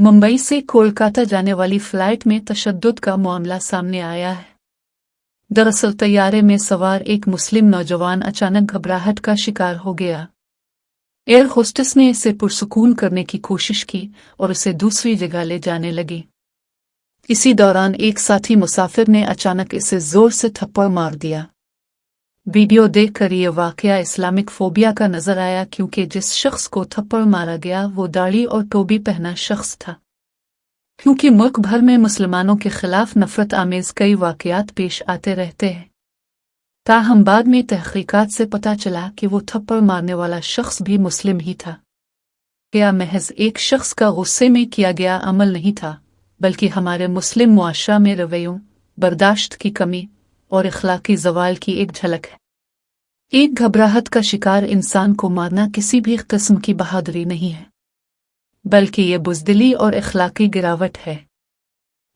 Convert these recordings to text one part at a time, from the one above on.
मुंबई से कोलकाता जाने वाली फ्लाइट में तशद्दुद का मामला सामने आया है। दरअसल तैयारे में सवार एक मुस्लिम नौजवान अचानक घबराहट का शिकार हो गया। एयर होस्टेस ने इसे पुरसुकून करने की कोशिश की और उसे दूसरी जगह ले जाने लगी। इसी दौरान एक साथी मुसाफिर ने अचानक इसे जोर से थप्पड़ मार दिया। वीडियो देखकर ये वाकया इस्लामिक फोबिया का नजर आया, क्योंकि जिस शख्स को थप्पड़ मारा गया वो दाढ़ी और टोपी पहना शख्स था। क्योंकि मुल्क भर में मुसलमानों के खिलाफ नफरत आमेज कई वाकयात पेश आते रहते हैं, ताहम बाद में तहकीकात से पता चला कि वो थप्पड़ मारने वाला शख्स भी मुस्लिम ही था। यह महज एक शख्स का गुस्से में किया गया अमल नहीं था, बल्कि हमारे मुस्लिम मुआशरा में रवैयों, बर्दाश्त की कमी और इखलाकी ज़वाल की एक झलक है। एक घबराहट का शिकार इंसान को मारना किसी भी किस्म की बहादुरी नहीं है, बल्कि ये बुज़दिली और इखलाकी गिरावट है।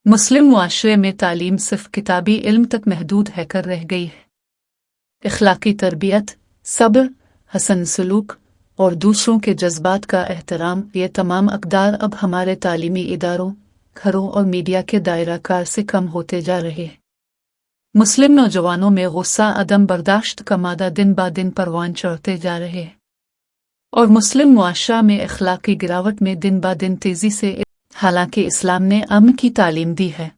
मुस्लिम मुआशरे में तालीम सिर्फ किताबी इल्म तक महदूद है कर रह गई है। इखलाकी तरबियत, सब्र, हसन सलूक और दूसरों के जज्बात का एहतराम, ये तमाम अक़दार अब हमारे तालीमी इदारों, घरों और मीडिया के दायरा कार से कम होते जा रहे हैं। मुस्लिम नौजवानों में गुस्सा, अदम बर्दाश्त का मादा दिन ब दिन परवान चढ़ते जा रहे हैं और मुस्लिम मुआशरा में इखलाकी गिरावट में दिन ब दिन तेजी से। हालांकि इस्लाम ने अमन की तालीम दी है।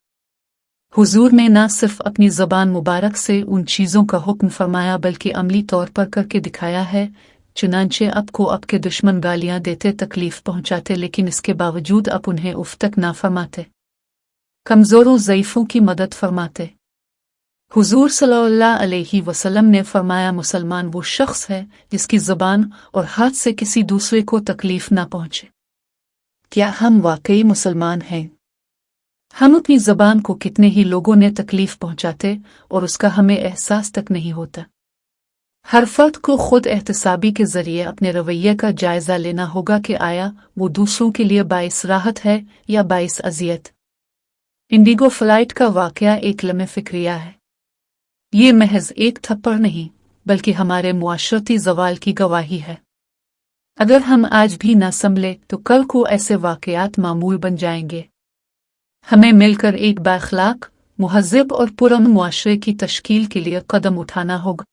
हुजूर ने न सिर्फ अपनी ज़बान मुबारक से उन चीज़ों का हुक्म फरमाया, बल्कि अमली तौर पर करके दिखाया है। चुनांचे आपके दुश्मन गालियां देते, तकलीफ पहुंचाते, लेकिन इसके बावजूद आप उन्हें उफ तक ना फरमाते, कमज़ोरों ज़ईफ़ों की मदद फरमाते। हुजूर सल्लल्लाहु अलैहि वसल्लम ने फरमाया, मुसलमान वो शख्स है जिसकी ज़बान और हाथ से किसी दूसरे को तकलीफ ना पहुंचे। क्या हम वाकई मुसलमान हैं? हम अपनी ज़बान को कितने ही लोगों ने तकलीफ पहुंचाते और उसका हमें एहसास तक नहीं होता। हर फर्द को खुद एहतसाबी के ज़रिए अपने रवैये का जायज़ा लेना होगा कि आया वो दूसरों के लिए बाइस राहत है या बाइस अज़ियत। इंडिगो फ्लाइट का वाकया एक लम्हे फ़िक्रिया है। ये महज एक थप्पड़ नहीं, बल्कि हमारे मुआशरती ज़वाल की गवाही है। अगर हम आज भी न संभले तो कल को ऐसे वाकयात मामूल बन जाएंगे। हमें मिलकर एक बाअखलाक, मुहज़्ज़ब और पुरअमन मुआशरे की तश्कील के लिए कदम उठाना होगा।